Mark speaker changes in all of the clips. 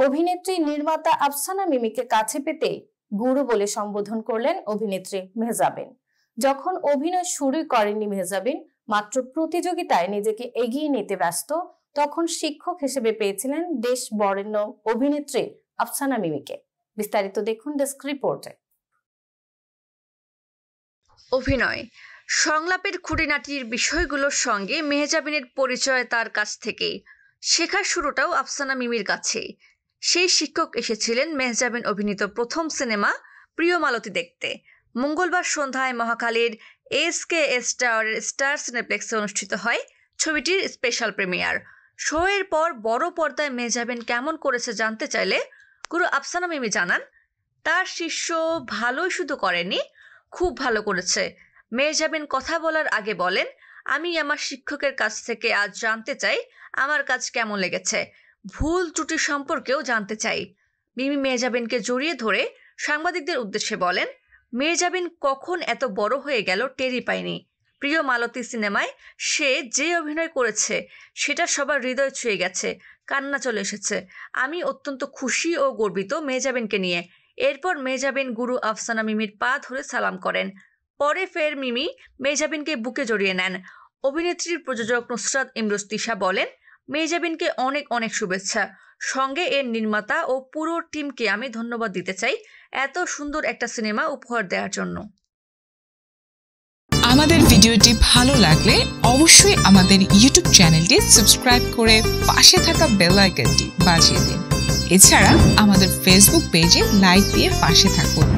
Speaker 1: অভিনেত্রী নির্মাতা আফসানা মিমিকে কাছে পেতে গুরু বলে সম্বোধন করলেন অভিনেত্রী মেহজাবিন। যখন অভিনয় শুরুই করেননি মেহজাবিন, মাত্র প্রতিযোগিতায় নিজেকে এগিয়ে নিতে ব্যস্ত, তখন শিক্ষক হিসেবে পেয়েছিলেন দেশ বরেণ্য অভিনেত্রী আফসানা মিমিকে। বিস্তারিত দেখুন ডেস্ক রিপোর্টে।
Speaker 2: অভিনয় সংলাপের খুঁটিনাটির বিষয়গুলোর সঙ্গে মেহজাবিনের পরিচয় তার কাছ থেকেই। শেখার শুরুটাও আফসানা মিমির কাছে। সেই শিক্ষক এসেছিলেন মেহজাবিন অভিনীত প্রথম সিনেমা প্রিয় মালতী দেখতে। মঙ্গলবার সন্ধ্যায় মহাখালীর SKS টাওয়ারের স্টার সিনেপ্লেক্সে অনুষ্ঠিত হয় ছবিটির স্পেশাল প্রিমিয়ার। শো এর পর বড় পর্দায় মেহজাবিন কেমন করেছে জানতে চাইলে গুরু আফসানা মিমি জানান, তার শিষ্য ভালোই শুধু করেনি, খুব ভালো করেছে। মেহজাবিন কথা বলার আগে বলেন, আমি আমার শিক্ষকের কাছ থেকে আজ জানতে চাই আমার কাজ কেমন লেগেছে, ভুল ত্রুটি সম্পর্কেও জানতে চাই। মিমি মেহজাবিনকে জড়িয়ে ধরে সাংবাদিকদের উদ্দেশ্যে বলেন, মেহজাবিন কখন এত বড় হয়ে গেল টেরই পায়নি। প্রিয় মালতী সিনেমায় সে যে অভিনয় করেছে সেটা সবার হৃদয় ছুঁয়ে গেছে, কান্না চলে এসেছে। আমি অত্যন্ত খুশি ও গর্বিত মেহজাবিনকে নিয়ে। এরপর মেহজাবিন গুরু আফসানা মিমির পা ধরে সালাম করেন। পরে ফের মিমি মেহজাবিনকে বুকে জড়িয়ে নেন। অভিনেত্রীর প্রযোজক নুসরাত ইমরোজ তিশা বলেন, মেহজাবিনকে অনেক অনেক শুভেচ্ছা। সঙ্গে এর নির্মাতা ও পুরো টিমকে আমি ধন্যবাদ দিতে চাই এত সুন্দর একটা সিনেমা উপহার দেওয়ার জন্য।
Speaker 3: আমাদের ভিডিওটি ভালো লাগলে অবশ্যই আমাদের ইউটিউব চ্যানেলটি সাবস্ক্রাইব করে পাশে থাকা বেল আইকনটি বাজিয়ে দিন। এছাড়া আমাদের ফেসবুক পেজে লাইক দিয়ে পাশে থাকুন।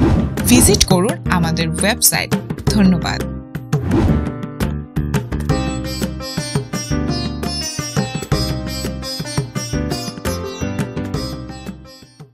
Speaker 3: ভিজিট করুন আমাদের ওয়েবসাইট। ধন্যবাদ।